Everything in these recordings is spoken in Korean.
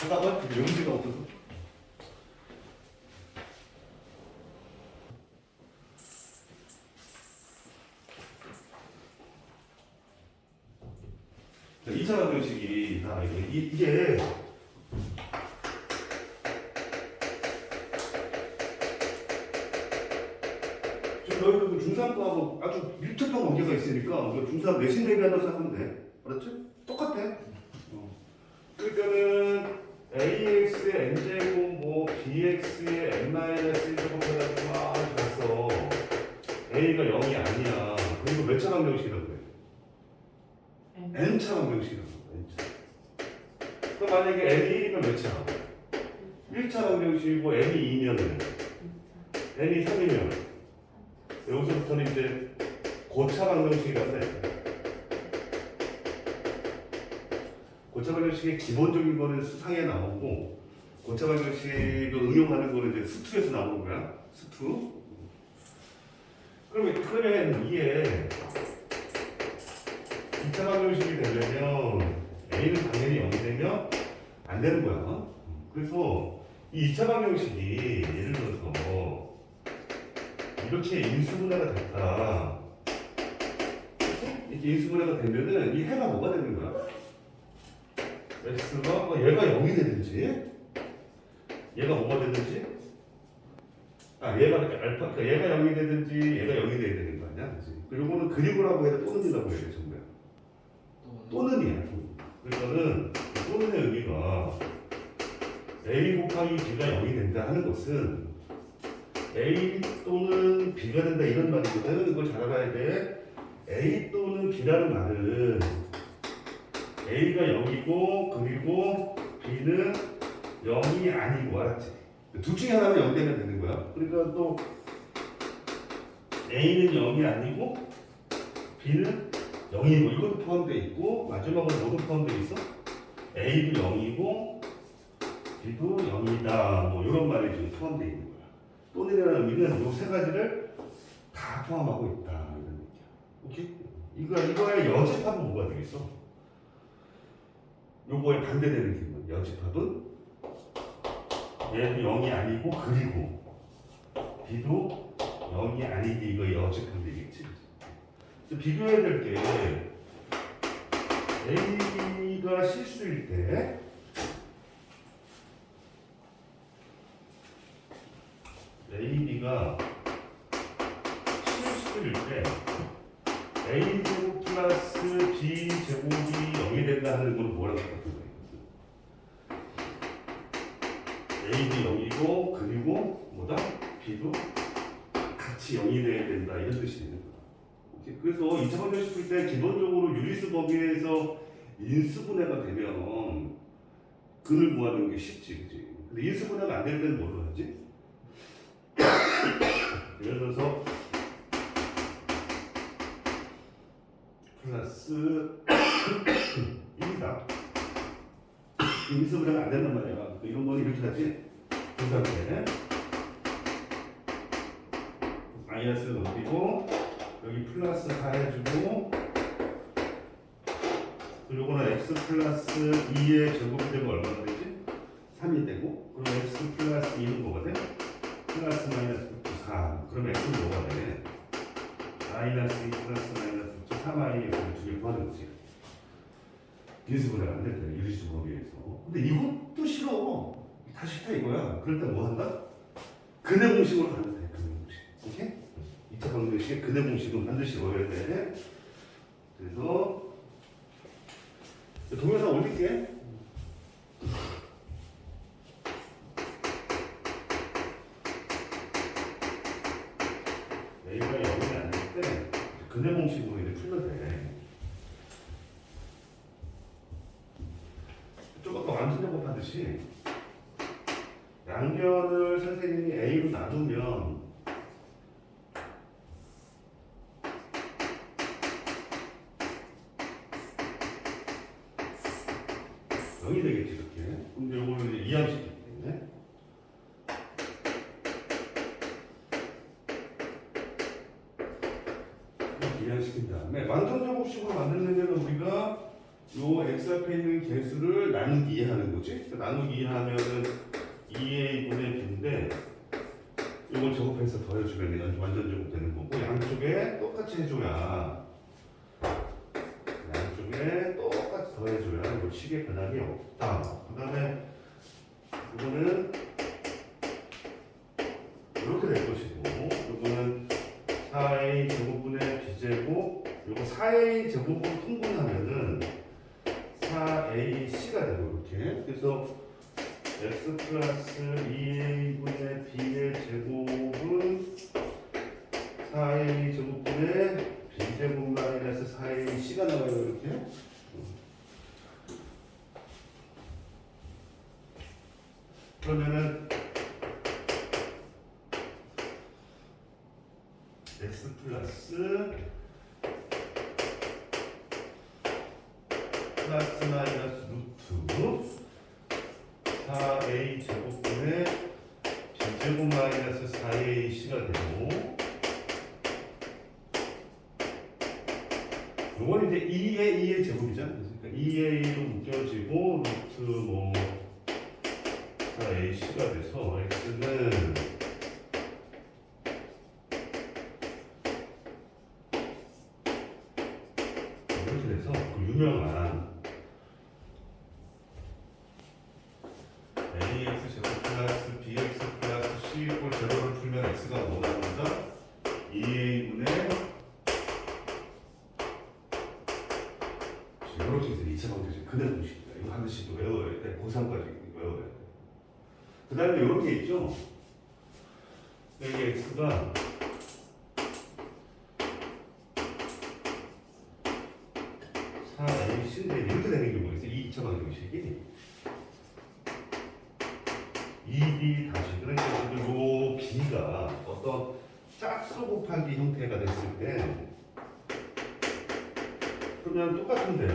잠깐만, 용지가 없어서. 자, 2차 방정식이 이게 지금 너희들 중3과하고 아주 밀접한 관계가 있으니까 중3 내신 대비한다고 생각하면 돼. 알았지? 똑같아. 그러니까는 ax의 n제곱 뭐 bx의 n-1 제곱해가지고 막 갔어. a가 0이 아니야. 그리고 몇 차 방정식이라고 그래? n차 방정식이라고. n차. 그럼 만약에 n이 1이면 몇 차? 1차 방정식이고 n이 2면 n이 3이면 여기서부터는 이제 고차 방정식이라고 해. 고차 방정식의 기본적인 거는 수상에 나오고 고차 방정식을 응용하는 거는 이제 수투에서 나오는 거야. 수투. 그러면 이게 2차 방정식이 되려면 A는 당연히 0이 되면 안 되는 거야. 그래서 이 2차 방정식이 예를 들어서 이렇게 인수분해가 됐다. 이렇게 인수분해가 되면은 이 해가 뭐가 되는 거야? x가 얘가 0이 되든지 얘가 뭐가 되든지 얘가 알파 그러니까 얘가 0이 되든지 얘가 0이 돼야 되는 거 아니야? 그치? 그리고 이거는 그리고라고 해야 돼 또는이라고 해야 돼 전부야. 또는이야. 그러니까는 또는의 의미가 a 곱하기 b가 0이 된다 하는 것은 a 또는 b가 된다 이런 말이거든. 이걸 잘 알아야 돼. a 또는 b라는 말은 a가 0이고 그리고 b는 0이 아니고 알았지? 둘 중에 하나는 0 되면 되는 거야. 그러니까 또 a는 0이 아니고 b는 0이고 이것도 포함되어 있고 마지막으로 모두 포함되어 있어. a도 0이고 b도 0이다. 뭐 이런 말이 지금 포함되어 있는 거야. 또는이라는 의미는 이 세 가지를 다 포함하고 있다. 이런 얘기야. 오케이? 이거의 여집합은 뭐가 되겠어? 요거에 반대되는 기분. 여집합은 얘도 0이 아니고 그리고 b도 0이 아니기 이거 여집합 되겠지. 그래서 비교해야 될 게 a가 실수일 때 ab가 실수일 때 a제곱 플러스 b제곱이 0이 된다 하는 건 뭐라고 생각하는 거예요? a도 0이고 그리고 뭐다? b도 같이 0이 돼야 된다 이런 뜻이 되는 거야. 오케이? 그래서 2차 방정식 풀 때 기본적으로 유리수 범위에서 인수분해가 되면 근을 구하는 게 쉽지, 그치? 근데 인수분해가 안 될 때는 뭘로 하지? 예를 들어서 플러스 1이다. 인수분해가 안 된단 말이야. 이런 건 이렇게 하지. 그 상태에 마이너스 넘기고 여기 플러스 4 해주고 그리고는 x 플러스 2의 제곱이 되면 얼마나 되지? 3이 되고 그럼 x 플러스 2는 뭐가 돼? 플러스 마이너스 4. 그럼 x는 뭐가 돼? 마이너스 2 플러스 마이너스 4마이너스 2를 구하는 거지. 인수분해가 안 될 때 유리수 범위에서. 근데 이것도 싫어. 다 싫다 이거야. 그럴 때 뭐 한다? 근해 공식으로 가면 돼. 근해 공식. 오케이? 2차 방정식의 근해 공식은 반드시 외워야 돼. 그래서 동영상 올릴게. A가 0이 아닐 때 근해 공식으로 이제 풀면 돼. 좀 아까 완전 작업하듯이 양변을 선생님이 A로 놔두면 영이 되겠지 이렇게. 근데 요거는 이제 이항식이기 때문에 이렇게 이항시킨 다음에 완전 제곱식으로 만들려면 우리가 요 x 앞에 있는 개수를 나누기 2 하는 거지. 나누기 2 하면은 2a분의 b인데 이걸 제곱해서 더해주면 완전 제곱되는 거고 양쪽에 똑같이 해줘야 양쪽에 똑같이 더해줘야 이거 식의 변함이 없다. 그 다음에 이거는 이렇게 될 것이고 이거는 4a 제곱분의 b제곱 이거 4a 제곱으로 통분하면은 4ac가 되고 이렇게 그래서 x 플러스 2a분의 b의 제곱은 4a 제곱분의 b제곱 마이너스 4ac가 나와요 이렇게. 그러면은 x 플러스 마이너스 루트 4a 제곱분의 b제곱 마이너스 4ac가 되고 요건 이제 2의 제곱이잖아. 그러니까 2a로 묶여지고 루트 뭐 4ac가 돼서 x는 이렇게 돼서 그 유명한 ax 제곱 플러스 bx 플러스 c 이꼴 제로를 풀면 x가 뭐 나온다? 2a분의 이렇게 해서 2차 방정식 그대로 공식입니다. 이거 한 번씩 외워야 돼. 고3까지 외워야 돼. 그 다음에 이런 게 있죠. 여기 x가 4ac인데 이렇게 되는 경우가 있어요. 2차 방정식이 2b 다시 그러니까 요 b가 어떤 짝수 곱하기 형태가 됐을 때 그러면 똑같은데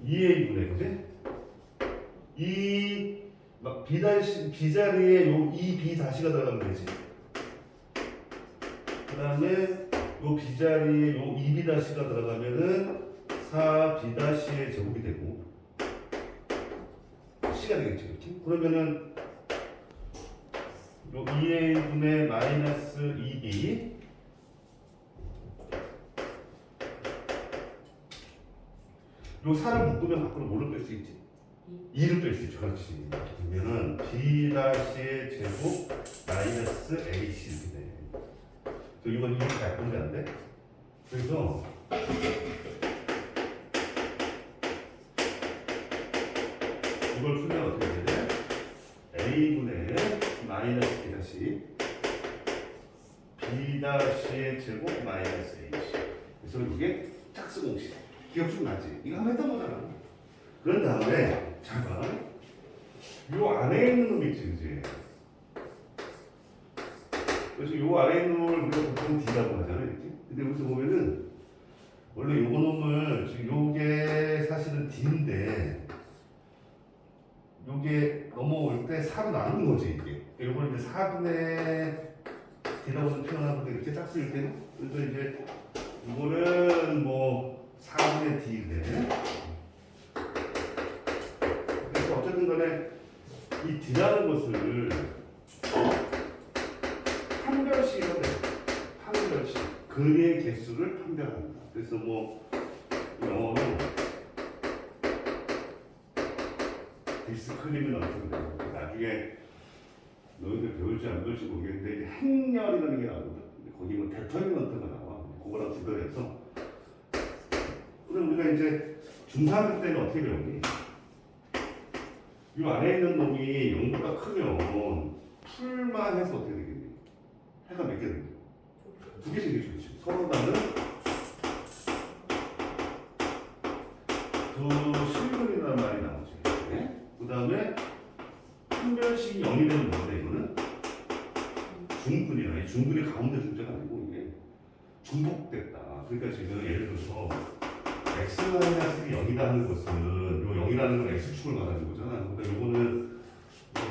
2a분의 그지? 막 b 자리에 요 2b 다시가 들어가면 되지. 그 다음에 요 b 자리에 요 2b 다시가 들어가면은 4b 다시의 제곱이 되고 c가 되겠지, 그렇지? 그러면은 요 2a분의 마이너스 2b 요 4를 묶으면 밖으로 뭘로 뺄 수 있지? 2를 뺄 수 있죠. 그렇지. 그러면은 b-의 제곱 마이너스 ac 이렇게 돼. 그래서 이건 2를 잘 보면 안 돼? 그래서 이걸 풀면 어떻게 되냐? a분의 마이너스 b-의 제곱 마이너스 ac. 그래서 이게 짝수 공식. 기억 좀 나지? 이거 한번 했던 거잖아. 그런 다음에 잠깐 요 안에 있는 놈이 있지, 그지? 그래서 요 안에 있는 놈을 우리가 보통 D라고 하잖아요, 이렇게. 근데 여기서 보면은 원래 요거 놈을 지금 요게 사실은 D인데 요게 넘어올 때 4로 나눈 거지 이게. 요걸 이제 4분의 D라고 표현하는데 이렇게 짝수일 때는 그래서 이제 이거는 뭐 4분의 D인데 그래서 어쨌든 간에 이 D라는 것을 판별식이라고 해요. 판별식. 근의 개수를 판별합니다. 그래서 뭐 영어로 디스크리미넌트인데 나중에 너희들 배울지 안 배울지 모르겠는데 행렬이라는 게 나오거든. 거기 뭐 데터미넌트가 나와. 그거랑 구별해서 그럼 우리가 이제 중3 때는 어떻게 배우니? 이 안에 있는 놈이 0보다 크면 풀만 해서 어떻게 되겠니? 해가 몇 개 되겠니? 2개 생기죠. 서로 다른 두 실근이라는 말이 나오지. 네? 그 다음에 판별식이 0이 되는 건데 이거는 중근이라. 중근이 가운데 중자가 아니고 이게 중복됐다. 그러니까 지금 예를 들어서 x-이 0이다 하는 것은 요 0이라는 건 x축을 말하는 거잖아. 그러니까 요거는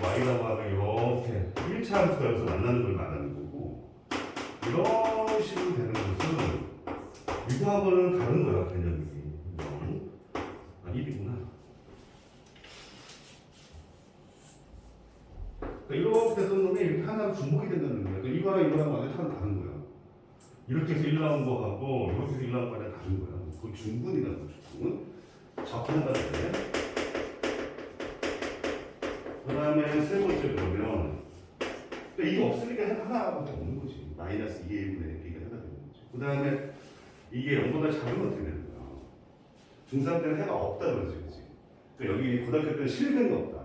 y라고 하면 이렇게 1차 함수가 여기서 만나는 걸 말하는 거고 이런 식으로 되는 것은 이거하고는 다른 거야 개념이. 1이구나. 그러니까 이렇게 됐던 놈이 이렇게 하나로 중복이 된다는 거야. 그러니까 이거랑 완전 참 다른 거야. 이렇게 해서 1 나온 거하고 이렇게 해서 1 나온 거랑 다른 거야. 그건 중분이라는 거죠. 중분. 접근한다는 거야. 그 다음에 세 번째 보면 그러니까 이게 없으니까 하나밖에 없는 거지. 마이너스 2의 1분의 b가 해가 되는 거지. 그 다음에 이게 0보다 작으면 어떻게 되는 거야? 중3 때는 해가 없다 그러지. 그치? 그러니까 여기 고등학교 때는 실근이 없다.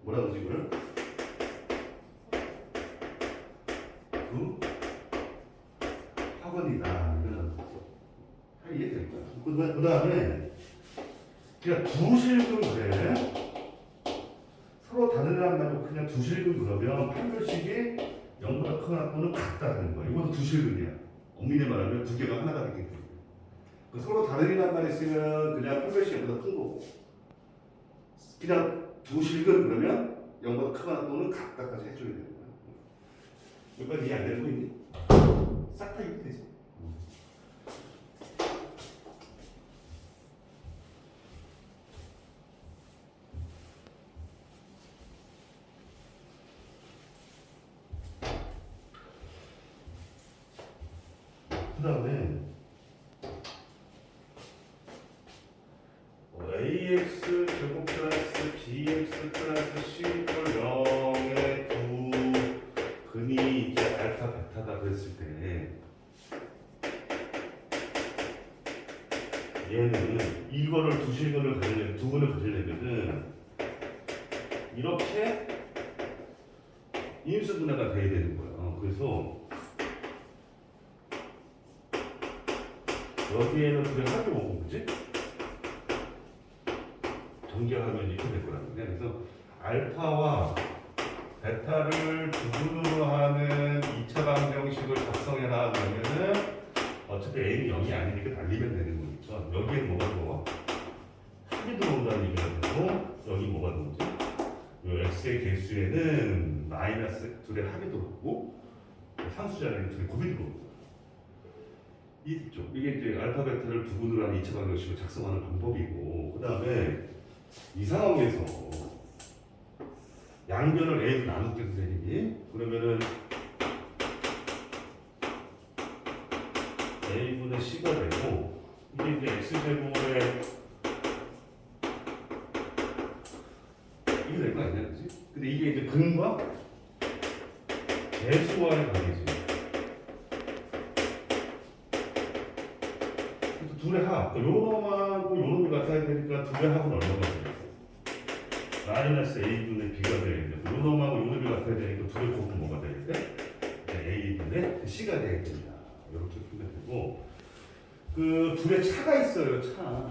뭐라 그러지 이걸? 학원이다. 이런 거. 이해될 거야. 그 다음에 그냥 두 실근 그래. 서로 다른 애랑 말고 그냥 두 실근 그러면 판별식이 0보다 크거나 또는 같다는 거야. 이것도 두 실근이야. 엄밀히 말하면 두 개가 하나가 되기 때문에. 그 서로 다른 애란 말이 있으면 그냥 판별식이 0보다 큰 거고. 그냥 두 실근 그러면 0보다 크거나 또는 같다까지 해줘야 되는 거야. 여기까지 이해 안 되는 거 있니? 싹 다 이렇게 되지. 그 다음에 ax 제곱 플러스 bx 플러스 c 걸 0의 두 근이 이제 알파 베타다 그랬을 때 얘는 이거를 두 실근을 가지려면 두 근을 가지려면은 이렇게 인수 분해가 돼야 되는 거야. 그래서 여기에는 둘의 합이 오고 그지? 전개하면 이렇게 될 거라는 거야. 그래서 알파와 베타를 두분으로 하는 2차 방정식을 작성해라 그러면은 어차피 a는 0이 아니니까 달리면 되는 거겠죠. 여기에 뭐가 들어와? 합이 들어온다는 얘기가 되고 여기 뭐가 들어오지? 이 x의 개수에는 마이너스 둘의 합이 들어오고 상수자리는 둘의 곱이 들어오고 이쪽 이게 이제 알파 베타를 두 분으로 하는 2차 방정식을 작성하는 방법이고 그 다음에 이 상황에서 양변을 a로 나눌게 선생님이 그러면은 a분의 c가 되고 이게 이제 x제곱에 이게 될 거 아니냐 그지? 근데 이게 이제 근과 개수와의 관계지. 둘의 합, 요 놈하고 요 놈이 같아야 되니까 둘의 합은 얼마가 돼요? 마이너스 a분의 b가 되겠는데 요 놈하고 요 놈이 같아야 되니까 둘의 곱은 뭐가 돼야 돼? a분의 c가 돼야 된다. 이렇게 풀면 되고 그 둘의 차가 있어요.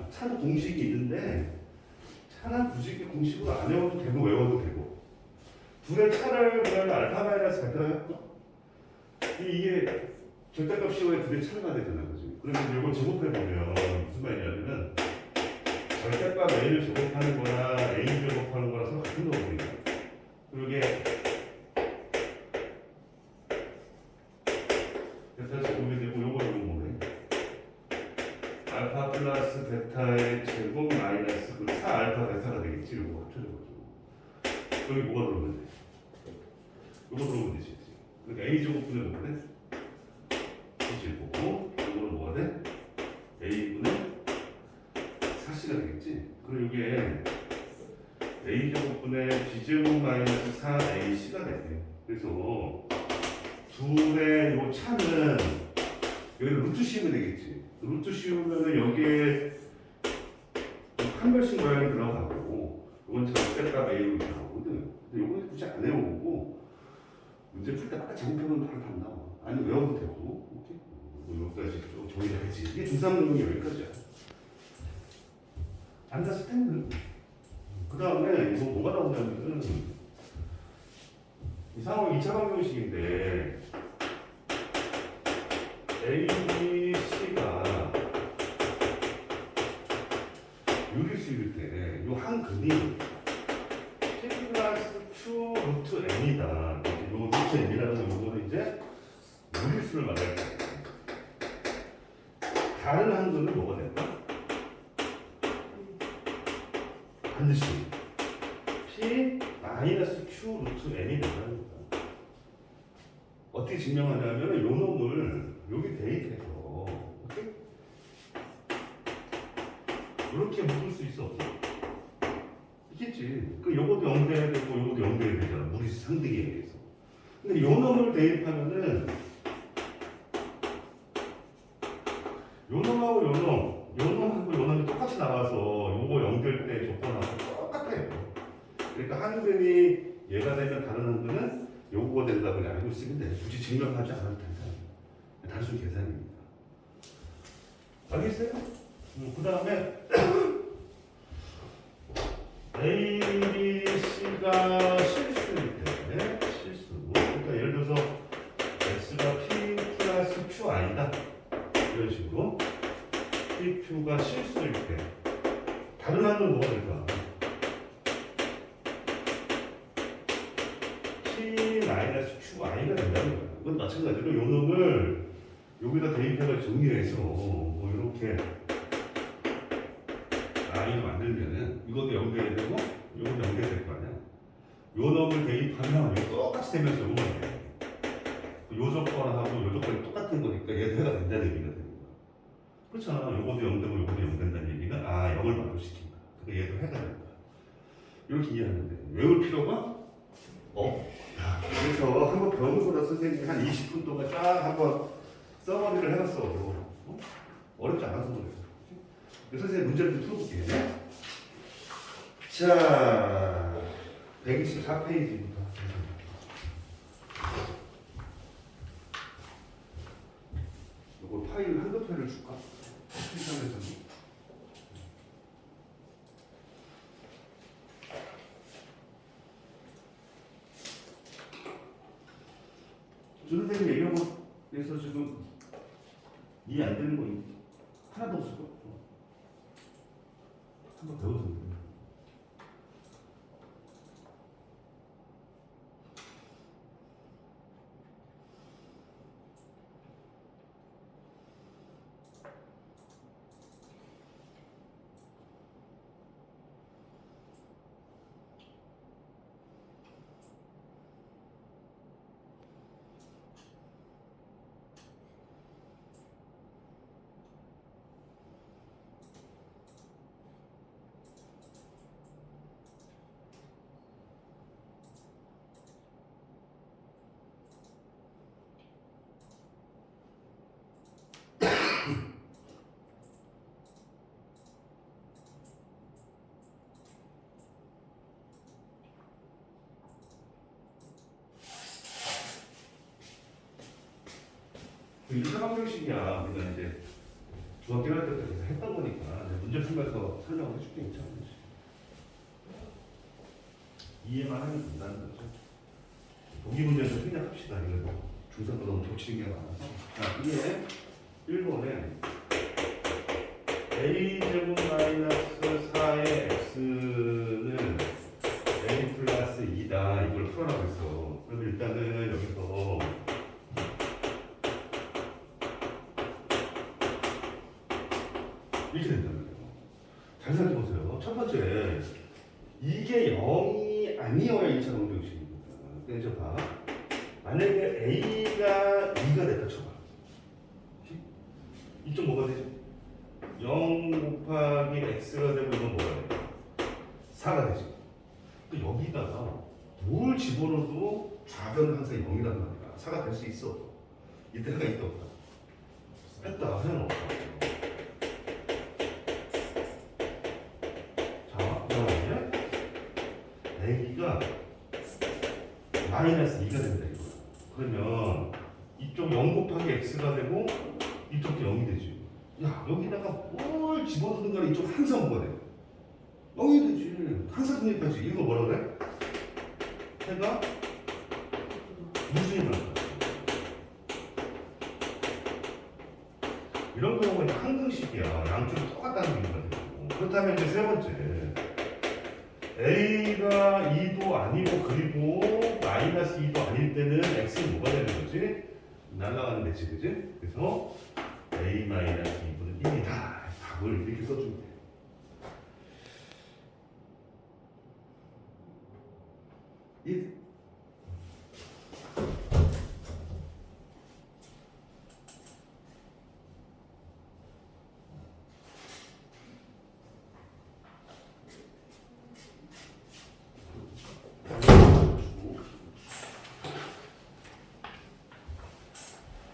차도 공식이 있는데 차는 굳이 공식으로 안 외워도 되고 외워도 되고 둘의 차를 그러면 알파 마이너스 베타를 했고 이게 절대값 시호에 둘의 차가 되잖아. 그지? 그러면 이걸 제곱해보면 무슨 말이냐면은 절대값 a를 제곱하는 거나 a 제곱하는 거랑 서로 같은 거거든요. 그게 베타 제곱이 되고 요거 뭐래? 알파 플러스 베타의 제곱 마이너스 그 4알파 베타가 되겠지. 요거 합쳐져가지고 여기 뭐가 들어오면 돼? 요거 들어오면 되지. 그러니까 a 제곱분의 뭐가 돼? 보고 이거는 뭐가 돼? a분의 4c가 되겠지? 그리고 이게 a 제곱분의 b제곱 마이너스 4ac가 돼. 그래서 둘의 요 차는 여기 루트 씌우면 되겠지. 루트 씌우면은 여기에 판별식 모양이 들어가고 이건 절대값 a로 들어가거든. 근데 이거는 굳이 안 외워보고 문제 풀 때 막 제곱해보면 바로 답 나와. 아니 외워도 되고 오케이? 뭐 여기까지 정리해야지. 이게 중3 능력이 여기까지야. 앉아서 탱글. 그 다음에 이거 뭐가 나오냐면은 이 상황이 2차 방정식인데 A, B, C가 유리수일 때 이 한 근이 P 플러스 Q 루트 N이다. 이 루트 N이라는 요거는 이제 유리수를 말할 때 다른 한 근은 뭐가 될까? 반드시 P 마이너스 Q 루트 N이 된다는 거야. 어떻게 증명하냐면 요 놈을 여기 대입해서 이렇게 묶을 수 있어 없어? 있겠지. 그 요것도 연대해야 되고 요것도 연대해야 되잖아. 무리수 상등기에 의해서. 근데 요 놈을 대입하면은 요 놈하고 요 놈하고 요 놈이 똑같이 나와서 요거 연결 때 조건하고 똑같아요. 그러니까 한근이 얘가 되면 다른 한근은 요거가 된다고 그냥 알고 있으면 돼. 굳이 증명하지 않아도 된다. 단순 계산입니다. 알겠어요? 그 다음에 A, B, C가 실수일 때 실수. 그러니까 예를 들어서 X가 P 플러스 QI다. 이런 식으로 PQ가 실수일 때 다른 한은 뭐가 될까? P 마이너스 QI가 된다는 거야. 그건 마찬가지로 요 놈을 여기다 대입해서 정리해서 뭐 이렇게 I를 만들면은 이것도 연결이 되고 이것도 연결이 될 거 아니야. 요 놈을 대입하면 이거 똑같이 되면서 요거가 돼. 요 조건하고 요 조건이 똑같은 거니까 얘도 해가 된다는 얘기가 되는 거야. 그렇잖아. 요것도 0되고 요것도 0 된다는 얘기는 0을 만족시킨다. 그러니까 얘도 해가 된다. 이렇게 이해하는데 외울 필요가 그래서 한번 배우고나 선생님이 한 20분 동안 쫙 한번 써머리를 해놨어. 어렵지 않아서 그래. 선생님 문제를 좀 풀어볼게요. 자, 124페이지부터. 이거 파일 한두 편을 줄까? 필상에서. 조 선생님 얘기한 거에서 지금 이해 안 되는 거 하나도 없을 거. 한번 배워서 그래. 이게 사방정식이야. 우리가 이제 중학교 1학년 때부터 계속 했던 거니까 문제 풀면서 설명을 해줄게. 괜찮아. 이해만 하면 된다는 거죠. 보기 문제에서 생략합시다. 이거 중상도 너무 겹치는 게 많아서. 자, 이게 1번에 a제곱 마이너스 4의 x는 a 플러스 2다. 이걸 풀어라고 했어. 그럼 일단은 여기서 이렇게 된다는 거예요. 잘 생각해보세요. 첫 번째, 이게 0이 아니어야 1차 방정식입니다. 그래서 봐. 만약에 a가 2가 됐다 쳐봐. 이쪽 뭐가 되지? 0 곱하기 x가 되면 이건 뭐가 돼? 4가 되지. 여기다가 뭘 집어넣어도 좌변은 항상 0이란 말이야. 4가 될 수 있어. 이때 해가 있다 없다. 뺐다. 해는 없다. a가 마이너스 2가 된다 이거야. 그러면 이쪽 0 곱하기 x가 되고 이쪽도 0이 되지. 야, 여기다가 뭘 집어넣는 간에 이쪽 항상 뭐가 돼? 0이 되지. 항상 성립하지. 이거 뭐라 그래? 해가 무수히 나온다. 이런 경우는 항등식이야. 양쪽이 똑같다는 얘기가 되고. 그렇다면 이제 세 번째, a가 2도 아니고 그리고 마이너스 2도 아닐 때는 x는 뭐가 되는 거지? 날아가는 거지, 그지? 그래서 a 마이너스 2분은 1이다. 답을 이렇게 써주면 돼. 이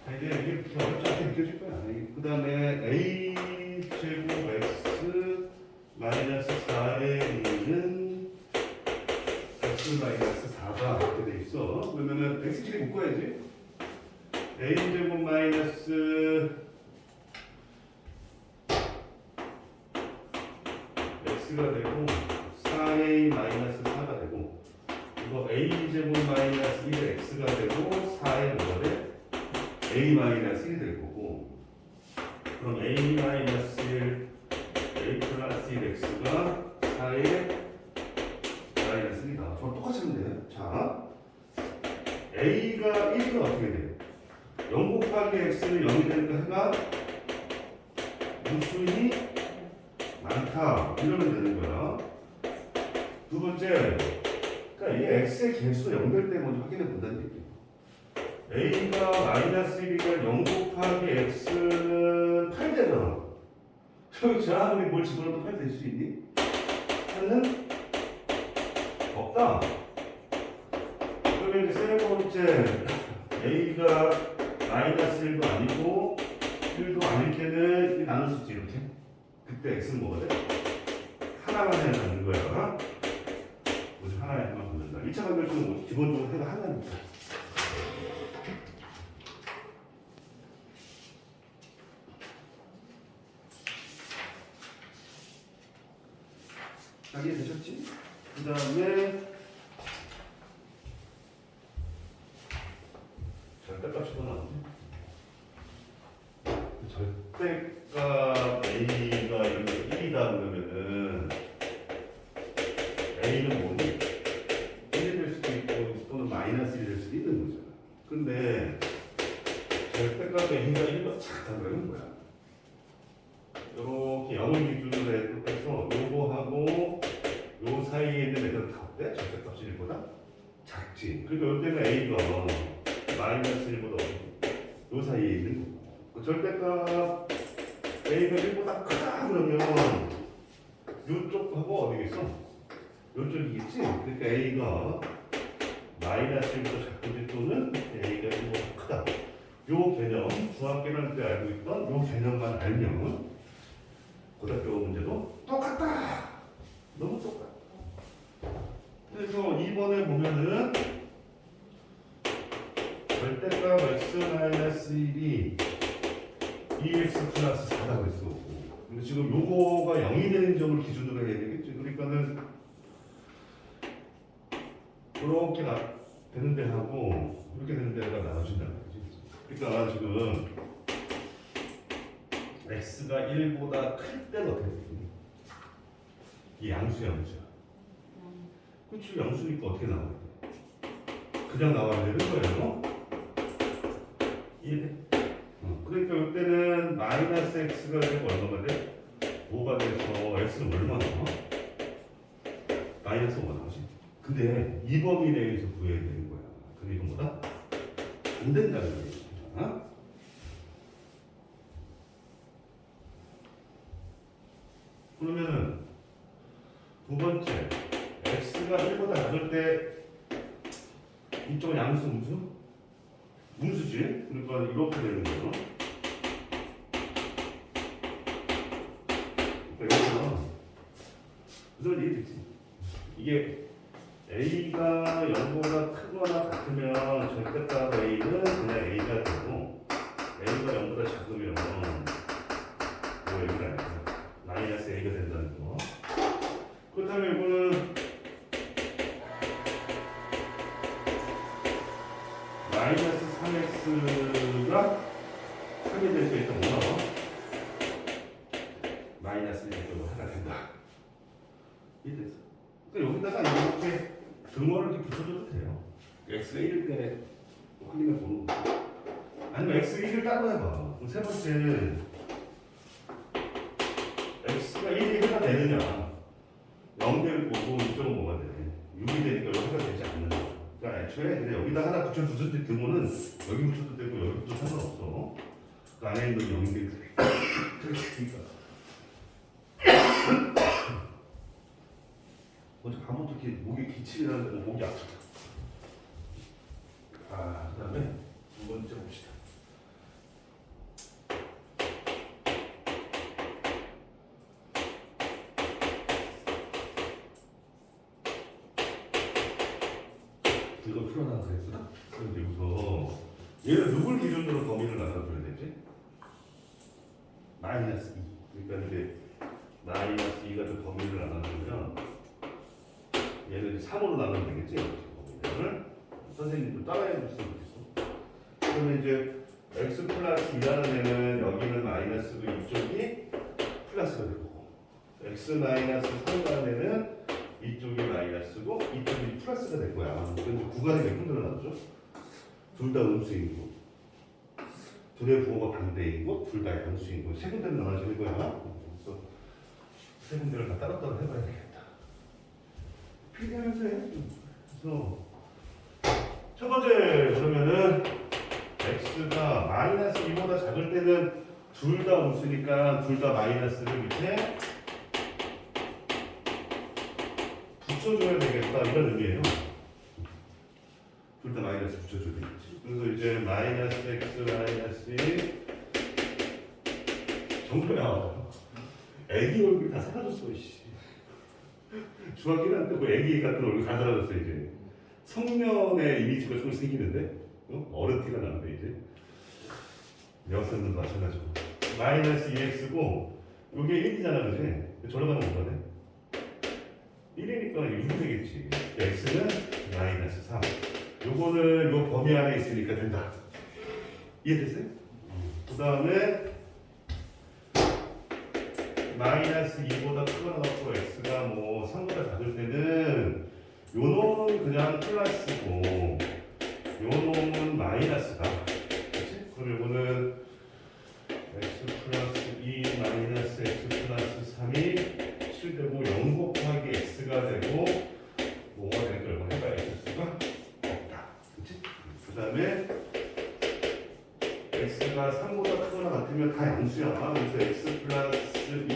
이게 어렵지 않게 느껴질 거야. 그 다음에 a 제곱 x 마이너스 4의 2는 x 마이너스 4가 이렇게 돼 있어. 그러면은 x끼리 묶어야지. a 제곱 마이너스 x가 되고 4a 마이너스 4가 되고 이거 a 제곱 마이너스 1의 x가 되고 4의 뭐가 돼? a 마이너스 1이 될 거고 그럼 a 마이너스 1 a 플러스 1x가 4의 마이너스 1이다. 저랑 똑같이 하면 돼요. 자, a가 1이 어떻게 돼요? 0 곱하기 x는 0이 되니까 해가 무수히 많다 이러면 되는 거야. 두 번째, 그러니까 이 x의 개수 0될 때 먼저 확인해 본다는 얘기야. a가 마이너스 1이니까 0 곱하기 x는 8되잖아. 저 아무리 뭘 집어넣어도 8 될 수 있니? 8는 없다. 그러면 이제 세 번째 a가 마이너스 1도 아니고 1도 아닐 때는 이 나눌 수 있지 이렇게. 그때 x는 뭐가 돼? 하나만 해야 되는 거야. 오직 하나에만 붙는다. 1차 관계수는 뭐 기본적으로 해가 하나니까. 이해되셨지? 그 다음에 절대값이 더 나오네. 절대값 a가 여기 1이다 그러면은 a는 뭐니? 1이 될 수도 있고 또는 마이너스 1이 될 수도 있는 거잖아. 근데 절대값 a가 1보다 작다 그러는 거야. 이렇게 0을 기준으로 해서 요거하고 요 사이에 있는 애들 다 어때? 절대값이 1보다 작지. 그러니까 이때는 a가 마이너스 1보다 요 사이에 있는 거고. 그 절대값 a가 1보다 크다 그러면 요쪽하고 어디겠어? 요쪽이겠지? 그러니까 a가 마이너스 1보다 작든지 또는 a가 1보다 크다. 요 개념, 중학교를 때 알고 있던 요 개념만 알면 고등학교 문제도 똑같다. 너무 똑같다. 그래서 2번에 보면은 절대값 x-1이 2x 플러스 4라고 했어. 근데 지금 요거가 0이 되는 점을 기준으로 해야 되겠지. 그러니까는 그렇게 되는 데하고 이렇게 되는 데가 나눠진다는 거지. 그러니까 지금 x가 1보다 클 때는 어떻게 되니? 이 양수야. 그치, 양수니까 어떻게 나와야 돼? 그냥 나와야 되는 거예요. 이해돼? 그러니까 이때는 마이너스 x가 되고 얼마가 돼? 5가 돼서 x는 얼마 나와? 마이너스 5가 나오지. 근데 이 범위 내에서 구해야 되는 거야. 근데 이건 뭐다? 안 된다는 얘기야. 그러면은 두 번째 x가 1보다 작을 때 이쪽은 양수 음수? 음수지? 그러니까 이렇게 되는 거죠. 그러니까 무슨 이해됐지? 이게 a가 0보다 크거나 같으면 절대값 a는 그냥 a가 되고 a가 0보다 작으면 뭐 여기가 아니야. 마이너스 a가 된다는 거. 그렇다면 이거는 마이너스 3x가 3이 될 수 있다. 뭐 나와? 마이너스 1도 하나 된다. 이랬어. 그러니까 여기다가 이렇게 등호를 이렇게 붙여줘도 돼요. x가 1일 때 확인해 보는 거. 아니면 x가 1을 따로 해봐. 세 번째 x가 1이 해가 되느냐? 0 될 거고 이쪽은 뭐가 되네? 6이 되니까 여기가 되지 않는다. 애초에 그냥 여기다 하나 붙여두든지 등호는 여기 붙여도 되고 여기 붙여도 상관없어. 그 안에 있는 0인데 그렇게 되니까. 어제 밤부터 이렇게 목에 기침이 나는데 목이 아프다. 그 다음에 두 번째 봅시다. 이걸 풀어놔서 했구나. 그런데 여기서 얘는 누굴 기준으로 범위를 나눠줘야 되지? 마이너스 2. 그러니까 이제 마이너스 2가 좀 범위를 나눠주면 얘는 이제 3으로 나누면 되겠지? 범위를 선생님도 따라해 줄 수 있어. 그러면 이제 x 플러스 2라는 애는 여기는 마이너스고 이쪽이 플러스가 될 거고, x 마이너스 3라는 애는 이쪽이 마이너스고 이쪽이 플러스가 될 거야. 그래서 구간이 몇 군데로 나누죠? 둘 다 음수이고, 둘의 부호가 반대이고, 둘 다 양수이고, 세 군데로 나눠지는 거야. 그래서 세 군데를 다 따로따로 해봐야 되겠다. 필기하면서 해. 그래서 첫 번째 그러면은 x가 마이너스 2보다 작을 때는 둘 다 음수니까 둘 다 마이너스를 밑에 붙여줘야 되겠다 이런 의미예요. 둘 다 마이너스 붙여줘야 되겠지. 그래서 이제 마이너스 x 마이너스 1 정도야. 애기 얼굴 다 사라졌어. 씨. 중학교 1학년 때 그 애기 같은 얼굴 다 사라졌어 이제. 성년의 이미지가 좀 생기는데 어른 티가 나는데 이제 여학생들도 마찬가지고. 마이너스 2x고 이게 1이잖아 그지? 저러가면 뭐가 돼? 1이니까 6이 되겠지. x는 마이너스 3. 요거는 요 범위 안에 있으니까 된다. 이해됐어요? 그 다음에 마이너스 2보다 크거나 같고 x가 뭐 3보다 작을 때는 요 놈은 그냥 플러스고 요 놈은 마이너스다. 그치? 그럼 요거는 x 플러스 2 마이너스 x 플러스 3이 7되고 0 곱하기 x가 되고 뭐가 될 걸 해봐야 x가 없다. 그치? 그 다음에 x가 3보다 크거나 같으면 다 양수야. 그래서 x 플러스 2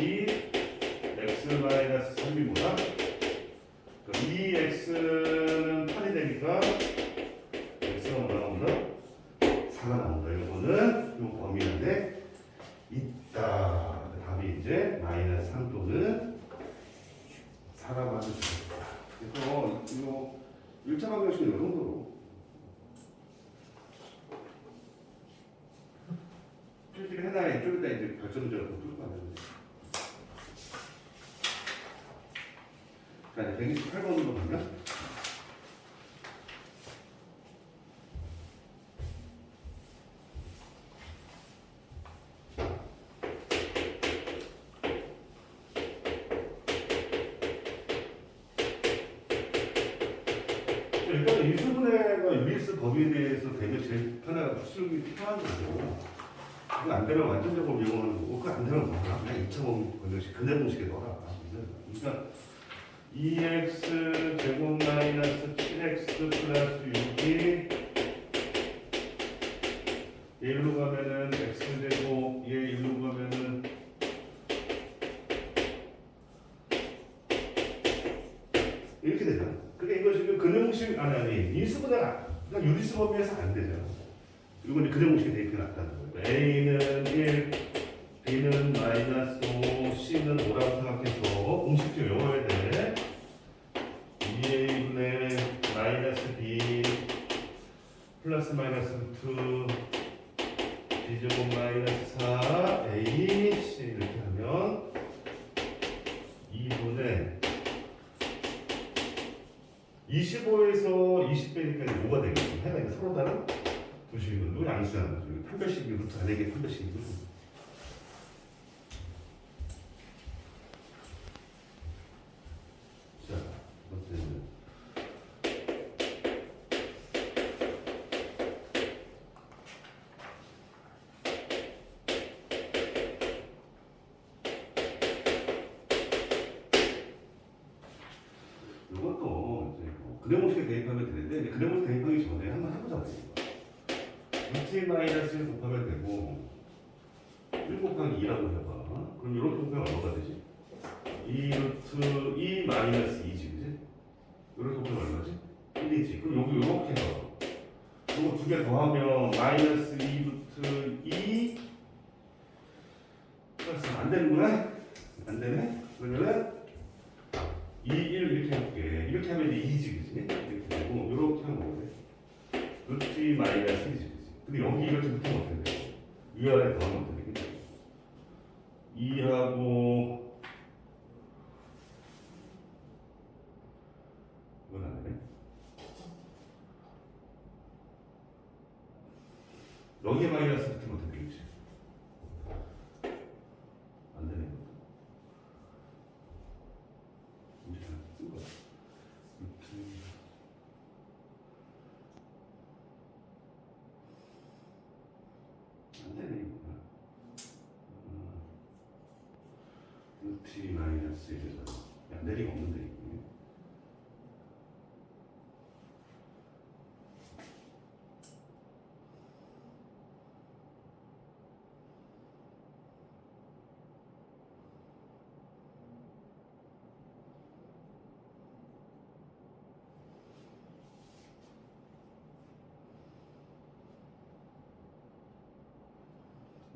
x 마이너스 3이 뭐다? 그럼 2x는 8이 되니까 x가 뭐 나온다? 4가 나온다. 이거는 이 범위 안에 있다. 답이 이제 마이너스 3 또는 4라고 하면 되겠다. 그래서 이거 1차 방정식은 이 정도로 필기를 해놔야 좀 이따 이제 발전 문제가 더 풀고 가는 거지. 자, 128번으로 가면 일단 인수분해가 유리수 범위에 대해서 되게 제일 편하고 수술이 편한 거고, 그거 안 되면 완전적으로 이용하는 거고, 그거 안 되면 뭐라 그냥 2차 방정식 그대 공식에 넣어라. 그러니까 2x 제곱 마이너스 7x 플러스 6이 얘 1로 가면은 x 제곱, 얘 1로 가면은 이렇게 되잖아. 그러니까 이거 지금 근형식 아니 인수분해가 그러니까 유리수 범위에서 안 되잖아. 이거 이제 근형식에 대입해 놨다는 거예요. a는 1, b는 마이너스 5, c는 5라고 생각해서 공식적으로 외워야 돼. 2a분의 마이너스 b 플러스 마이너스 2 b제곱 마이너스 4 a c 이렇게 하면 2분의 25에서 20 빼니까 뭐가 되겠어? 해가 이거 서로 다른 두 식으로 양수하는 거죠. 판별식이 루트 안에게 판별식이고. 자, 이것은 이것도 이제 근해공식에 대입하면 되는데 이제 근해공식 대입하기 전에 한번 해보자. 루트 1 마이너스 1 곱하면 되고 1 곱하기 2라고 해봐. 그럼 이렇게 곱하면 얼마가 되지? 2 루트 2 마이너스 2지, 그지? 이렇게 곱하면 얼마지? 1이지. 그럼 여기 이렇게 해봐. 이거 두 개 더하면 마이너스 2 루트 2 플러스 안 되는구나? 안 되네? 그러면은 2, 1 이렇게 해볼게. 이렇게 하면 이제 2지, 그지? 이렇게 되고 이렇게 하면 뭐래? 루트 2 마이너스 1이지, 그지? 근데 여기 이렇게 붙으면 어떻게 돼? 이 아래 더하면 어떻게 돼? 2하고 이건 안 되네. 여기에 마이너스 붙으면 어떻게 되겠지? 안 되네. 이제 쓴 거야. 안 되네. 루트 마이너스 1에서 안 될 리가 없는데 이거.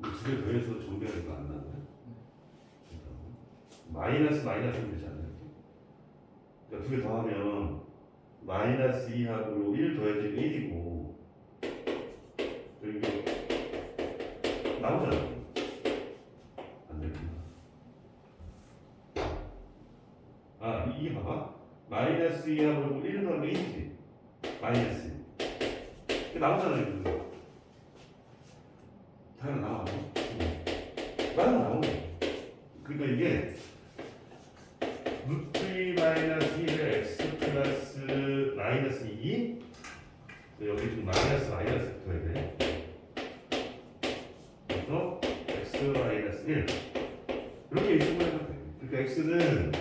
두 개 더해서 정비하는 거 안 나와요? 마이너스 마이너스는 되지 않나요? 그러니까 두 개 더하면 마이너스 2하고 1 더해지면 1이고 그리고 나오잖아. 안 되는구나. 아 이게 봐봐. 마이너스 2하고 1 더하면 1이지. 마이너스. 이게 나오잖아요. 당연히 나와. 나오네. 그러니까 이게 루트 2 마이너스 1에 x 플러스 마이너스 2 여기 지금 마이너스 붙어야 돼. 그래서 x 마이너스 1 이렇게 인수분해하면 돼. 그러니까 x는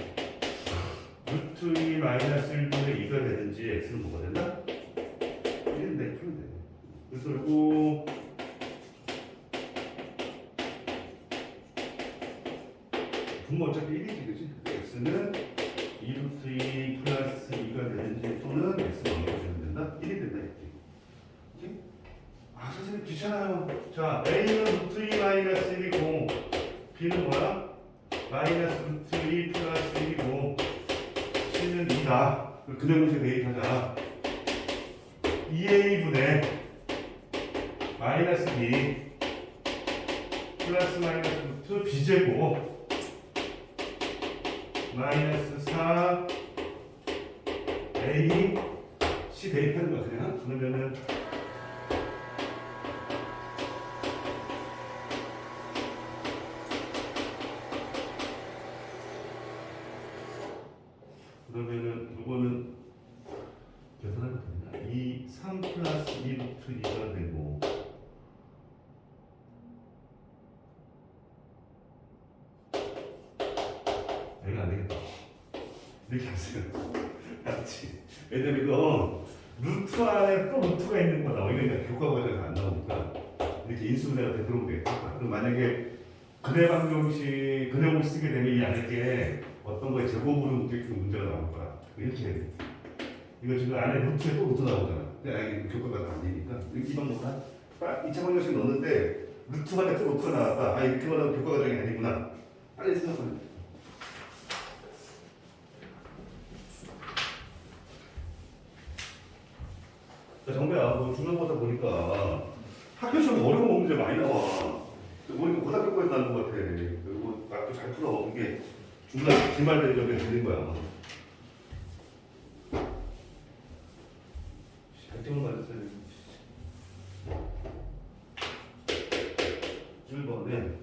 루트 2 마이너스 1분의 2가 되든지 x는 뭐가 된다? 1인데 풀면 돼. 그래서 이거 분모 어차피 1이지, 그지? x는 2 루트 2 플러스 2가 되는지 또는 x가 얼마가 되면 된다? 1이 된다 했지. 아 선생님 귀찮아요. 자 a는 루트 2 마이너스 1이고 b는 뭐야? 마이너스 루트 2 플러스 1이고 c는 2다. 근해공식 대입하자. 2a분의 마이너스 b 플러스 마이너스 루트 b제곱 마이너스 4 A C 대입하는 거 그냥 그러면은 이거는 계산하면 됩니다. 2, 3 플러스 2 루트 2가 되고 여기가 안 되겠다. 이렇게 하세요. 알았지? 왜냐면 이거 루트 안에 또 루트가 있는 거다. 이게 교과 과정에서 안 나오니까 이렇게 인수분해가 되도록 되겠다. 그럼 만약에 근해공식 쓰게 되면 이 안에 어떤 거에 제곱으로 묶여있는 문제가 나올 거야. 이렇게 해야 돼. 이거 지금 안에 루트에 또 루트 나오잖아. 근데 이게 교과가 아니니까 이 방법은 2차 방정식 넣었는데 루트 안에 또 루트가 나왔다. 아 이렇게 말하면 교과 과정이 아니구나. 빨리 생각하면 돼. 정배야, 뭐 중간고사 보니까 학교 시험 어려운 문제 많이 나와. 우리 고등학교까지 나는 것 같아. 그리고 나도 잘 풀어. 이게 중간 기말 대접에 들린 거야. 100점을 맞았어야 되는데. 1번에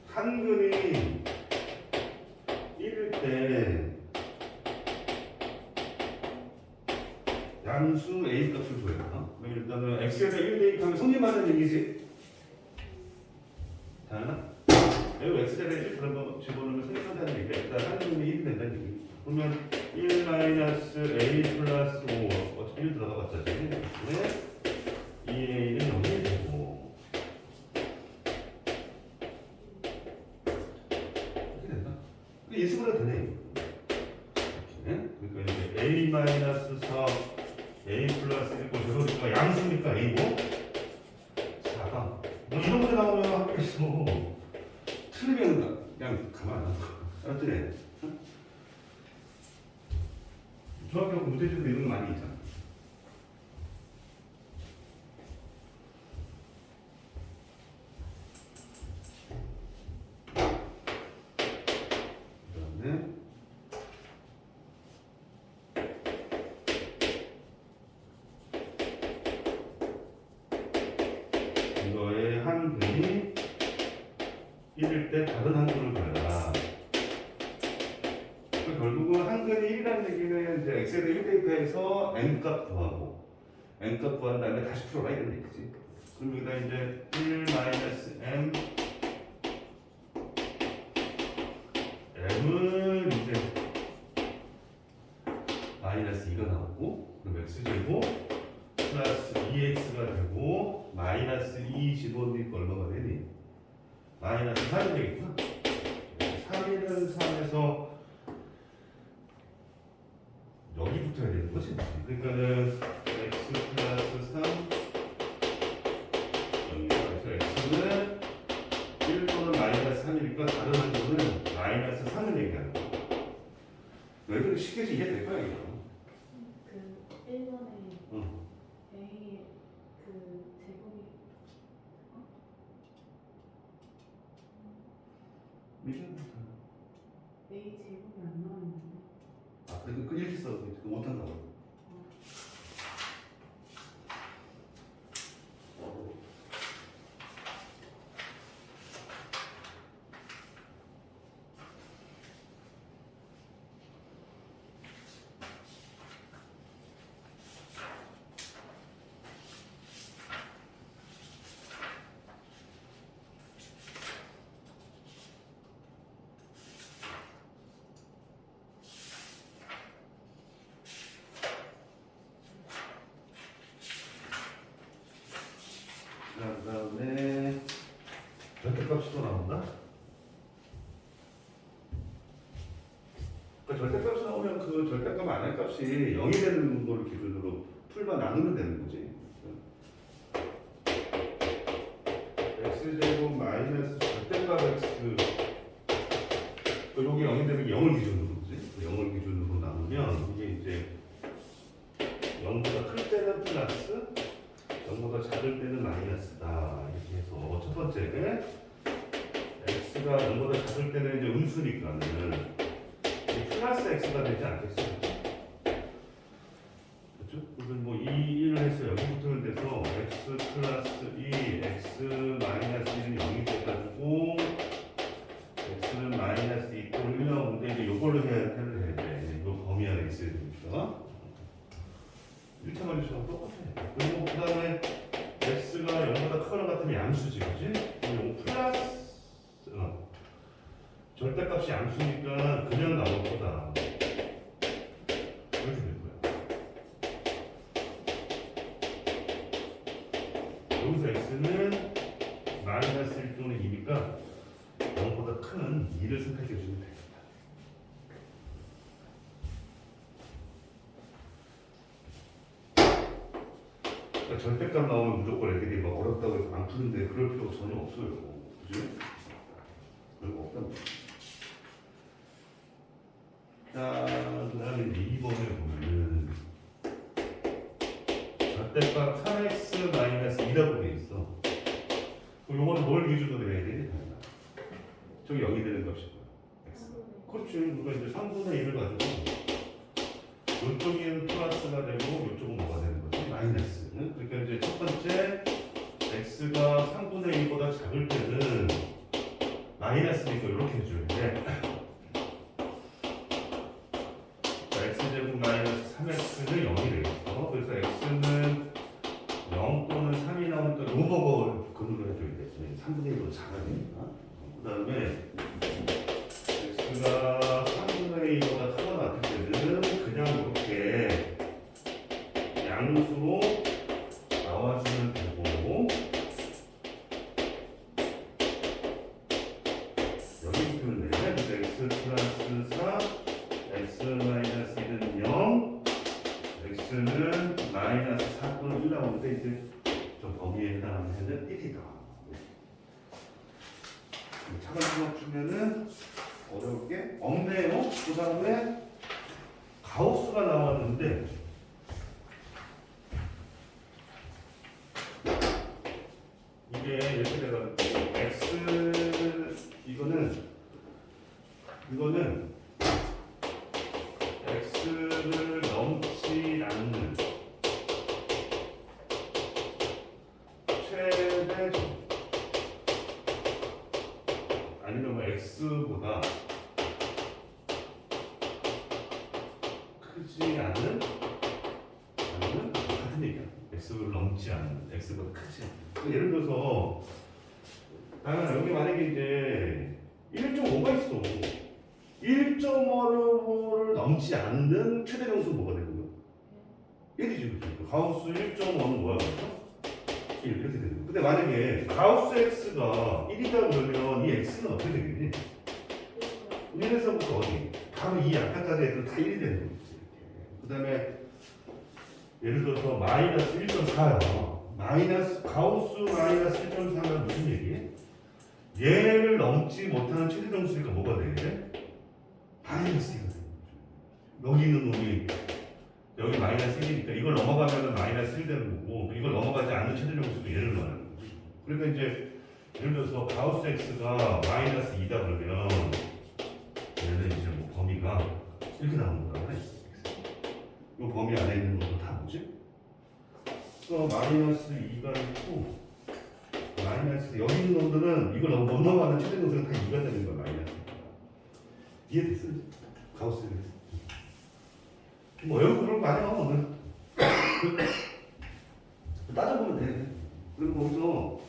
한근이 1일 때 양수 A 값을 줘야 되나? 그럼 일단은 x에다 1 대입하면 성립하는 얘기지. 자, 여기 x제곱에 1 그런 거 집어넣으면 생각한다는 얘기야. 일단 한림이 1이 된다는 얘기. 그러면 1 마이너스 a 플러스 5 어차피 1 들어가봤자 네? 2a는 0이 되고 이렇게 된다. 이게 인수분해 되네. 네? 그러니까 이제 a 마이너스 4 a 플러스 1고 저거가 양수니까 a고 4가 뭐 이런 문제 나오면 학교에서 틀리면 그냥 가만 안 놔둬. 알았지? 중학교 문제집도 이런 거 많이 있잖아. 그다음에 이거의 한근이 1일 때 다른 한근을 구해라. 결국은 한근이 1이라는 얘기는 이제 x에 대해 1 대입해서 n값 구하고 n값 구한 다음에 다시 풀어라 이런 얘기지. 그럼 여기다 이제 1 마이너스 m m은 이제 마이너스 2가 나오고 그럼 x제곱 플러스 2x가 되고 마이너스 2 집어넣으니까 얼마가 되니? 마이너스 3이 되겠구나. 3일은 3에서 여기 붙어야 되는 거지. 그러니까는 x 플러스 3 여기서 x는 1 또는 마이너스 3이니까 다른 한쪽은 마이너스 3을 얘기하는 거야. 너희들 쉽게 이해될 거야 이거. 그 1번에 a 그 제곱이 a 제곱이 안 나왔는데. 아, 그래도 그 이렇게 써. 그거 못한다고. 그다음에 절대값이 또 나온다. 그러니까 절대값이 나오면 그 절대값 안의 값이 0이 되는 걸 기준으로 풀만 나누면 되는 거지. x제곱 마이너스 절대값 x 여기 0이 되는 게 0을 기준으로 그지? 0을 기준으로 나누면 이게 이제 0보다 클 때는 플러스 0보다 작을 때는 마이너스다 이렇게 해서 첫 번째 x가 0보다 작을 때는 이제 음수니까는 플러스 x가 되지 않겠어요? 그렇죠? 그러면 뭐 2, 1 해서 여기 붙으면 돼서 x 플러스 2, x 마이너스 1은 0이 돼가지고 x는 마이너스 2 또는 1 나오는데 이제 이걸로 해야 돼. 이거 범위 안에 있어야 되니까 1차만 주시면 똑같아. 그리고 그 다음에 x가 0보다 크거나 같으면 양수지, 그지? 그리고 플러스 절대값이 양수니까 그냥 나올 거다. 이렇게 될 거야. 여기서 x는 마이너스 1 또는 2니까 0보다 큰 2를 선택해 주시면 되겠다. 그러니까 절대값 나오면 무조건 애들이 막 어렵다고 해서 안 푸는데 그럴 필요가 전혀 없어요. 그지? 별거 없단 말이야. 자, 그 다음에 2번에 보면은 절대값 3x 마이너스 2라고 돼 있어. 그럼 요거는 뭘 기준으로 해야 되니? 저기 0이 되는 값이고요. x. 그렇지. 그러니까 이제 3분의 1을 가지고 이쪽은 플러스가 되고 이쪽은 뭐가 되는 거지? 마이너스. 그러니까 이제 첫 번째 x가 3분의 1보다 작을 때는 마이너스니까 이렇게 해줘야 돼. x제곱 마이너스 3x는 0이 되겠어. 그래서 x는 0 또는 3이 나오니까 이거 보고 이거 근육을 해줘야 돼. 3분의 1로 작아야 되니까. 그 다음에 x가 3분의 1보다 크거나 같을 때는 그냥 이렇게 양수로 나와주면 되고 여기 보면 돼. x 플러스 4 x 마이너스 1은 0 x는 마이너스 4분의 1 나오는데 이제 저 범위에 해당하는 해는 1이다. 차근차근 주면은 어려울 게 없네요. 그 다음에 가우스가 나왔는데 이게 이렇게 돼가지고 x 이거는 x를 넘지 않는 최대점 아니면 뭐 x보다 크지 않은 아니면 같은 얘기야. x를 넘지 않는 x보다 크지 않는. 그러니까 예를 들어서 여기 만약에 이제 1.5가 있어. 1.5를 넘지 않는 최대 정수는 뭐가 되는 거야? 1이지. 그렇죠? 가우스 1.5는 뭐야? 1 이렇게 되는 거야. 근데 만약에 가우스 x가 1이다 그러면 이 x는 어떻게 되겠니? 1에서부터 어디? 바로 이 아까까지 애들 다 1이 되는 거지. 그 다음에 예를 들어서 마이너스 1.4야. 가우스 마이너스 1.4면 무슨 얘기? 얘를 넘지 못하는 최대 정수니까 뭐가 돼? 마이너스 1가 되는 거죠. 여기 있는 놈이 여기 마이너스 1이니까 이걸 넘어가면 마이너스 1 되는 거고 이걸 넘어가지 않는 최대 정수도 얘를 말하는 거지. 그러니까 이제 예를 들어서 가우스 x가 마이너스 2다 그러면 얘는 이제 뭐 범위가 이렇게 나오는 거야. 이 범위 안에 있는 것도 다 뭐지? 마이너스 2가 있고 마이너스 여기 있는 놈들은 이걸 못 넘어가는 최대 정수가 다 2가 되는 거야. 마이너스 이해됐어? 가우스 뭐 여기 그런 거 아니야 오늘 따져보면 돼. 그리고 거기서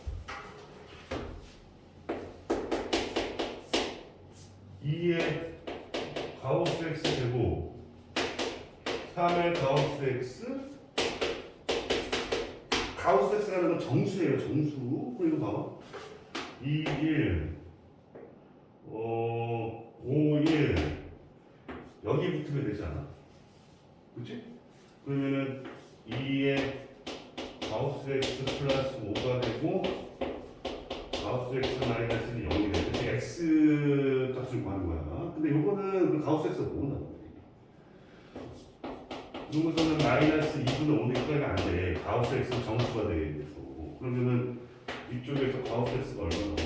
2의 가우스 x 제곱 3의 가우스 x 가우스 x라는 건 정수예요. 정수. 그리고 봐봐 2, 1 5, 1 여기 붙으면 되지 않아? 그치? 그러면은 2의 가우스 x 플러스 5가 되고 가우스 x 마이너스는 0이 돼. 그치? x 값을 구하는 거야. 근데 요거는 그 가우스 x가 뭐나? 이것은 마이너스 2분의 5는 이거가 안 돼. 가우스 x는 정수가 돼야 돼서. 그러면은 이쪽에서 가우스 x가 얼마 나오고?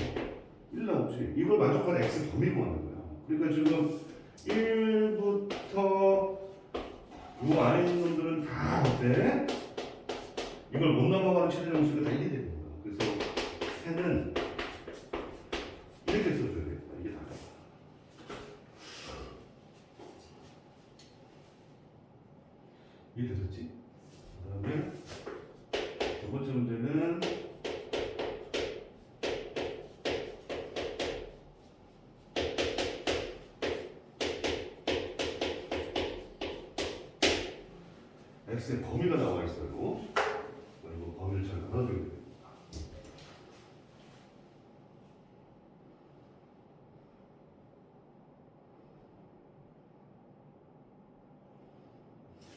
1 나오지. 이걸 만족하는 x 범위 구하는 거야. 그러니까 지금 1부터 요 안에 있는 놈들은 다 어때? 이걸 못 넘어가는 최대 정수가 다 1이 되는 거야. 그래서 해는 이렇게 써줘야 되겠다. 이게 다야. 이해되셨지? 그 다음에 두 번째 문제는 x의 범위가 나와 있어요. 그리고 범위를 잘 나눠줘야 됩니다.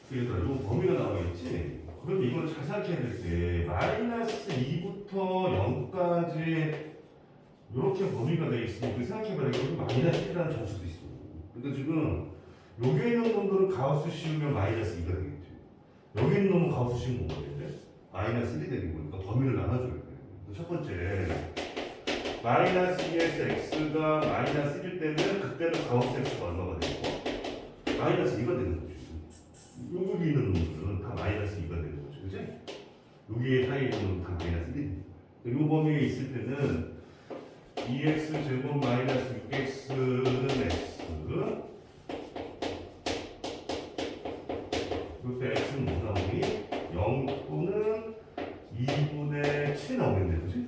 그래서 이 범위가 나와 있지. 그럼 이걸 잘 생각해야 될 때 마이너스 2부터 0까지 이렇게 범위가 되어 있으니 그 생각해봐야 돼. 마이너스 1이라는 정수도 있어. 그러니까 지금 여기에 있는 놈들은 가우스 씌우면 마이너스 2가 되겠지. 여기 있는 놈은 가우스 씌우면 뭐가 돼? 마이너스 1이 되는 거니까 범위를 나눠줘야 돼. 첫 번째 마이너스 2에서 x가 마이너스 1일 때는 그때는 가우스 x가 얼마가 되고 마이너스 2가 되는 거지. 여기 있는 놈들은 다 마이너스 2가 되는 거죠. 그치? 여기에 사이에 있는 놈은 다 마이너스 1이 이 범위에 있을 때는 2x 제곱 마이너스 6x는 x 그때 x는 뭐 나오니? 0 또는 2분의 7 나오겠네. 그치?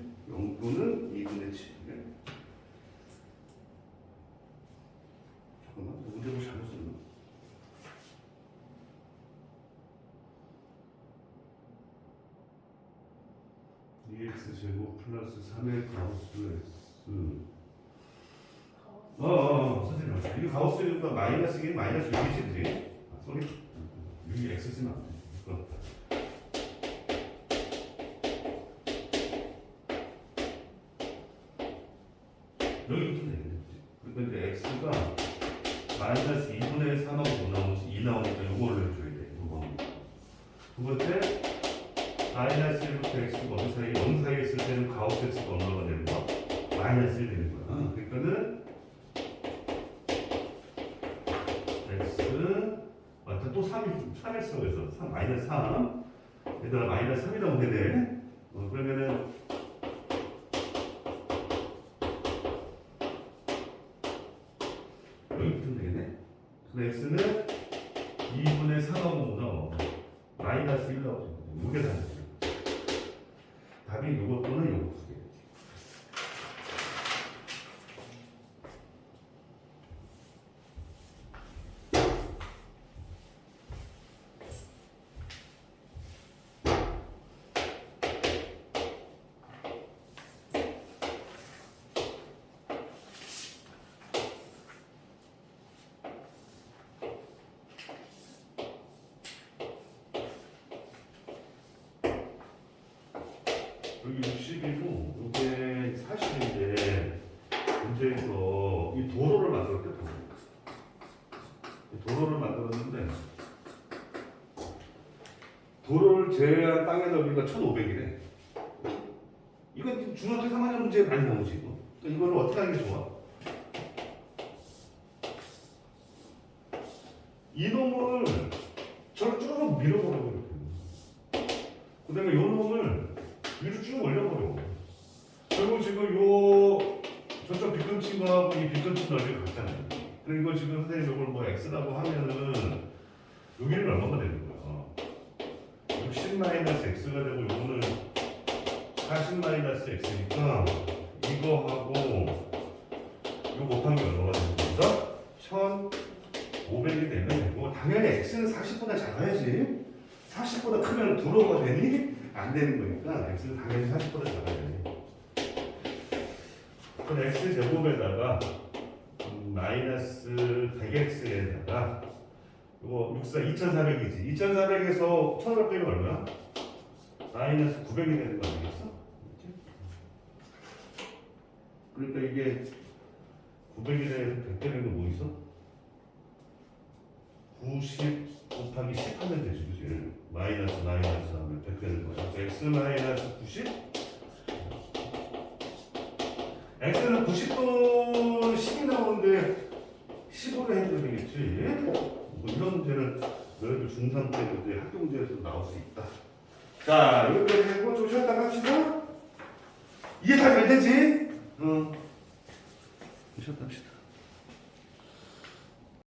제곱 플러스 3의 가우스 x. 가오. 선생님. 이게 가우스니까 마이너스긴 마이너스 6이지. 소리. 여기 x 쓰면 안 돼. 여기부터 되겠네. 그러니까 이제 x가 마이너스 2분의 3하고 5 나오지 2 나오니까 이거를 해줘야 돼. 이거. 두 번째, 마이너스 1부터 x가 어느 사이, 0 사이에 있을 때는 가우스 x가 얼마가 되는 거야? 마이너스 1 되는 거야. 그러니까는 x 맞다 또 3일 쓰고 있어. 3 마이너스 3 여기다가 마이너스 3이 나오면 되네. 그러면은 여기부터 되겠네. 그래서 x는 2분의 3하고 5 나와. 마이너스 1 나오죠. 이게 답이죠. 답이 요거 또는 요거 두 개. 여기 60이고 이게 40인데 문제에서 이 도로를 만들었대. 도로를 만들었는데 도로를 제외한 땅의 넓이가 1,500이래. 이건 중학교 3학년 문제에 많이 나오지. 이거. 그러니까 이걸 어떻게 하는 게 좋아? 이놈을 저를 쭉 밀어버려. 그 다음에 요 놈을 위로 쭉 올려버려. 그리고 지금 요 저쪽 빗근친 거하고 이 빗근친 넓이가 같잖아요. 그리고 지금 선생님 이걸 뭐 x라고 하면은 여기는 얼마가 되는 거야? 60 마이너스 x가 되고 요거는 40 마이너스 x니까 이거하고 요 곱한 게 얼마가 되는 거죠? 1,500이 되면 뭐 당연히 x는 40보다 작아야지. 40보다 크면 도로가 되니? 안 되는 거니까 x는 당연히 40보다 작아야 되네. 그럼 x 제곱에다가 마이너스 100x에다가 이거 64 2400이지. 2400에서 1800이 얼마야? 마이너스 900이 되는 거 아니겠어? 그러니까 이게 900이 대해서 100 되는 거 뭐 있어? 90 곱하기 10 하면 되지, 그치? 마이너스 하면 100 되는 거야. x 마이너스 90? x는 90도 10이 나오는데 15를 해도 되겠지? 뭐 이런 문제는 너희들 중3 때 학교 문제에서 나올 수 있다. 자, 여기까지 하고 좀 쉬었다 갑시다. 이게 다 잘 되지? 쉬었다 합시다.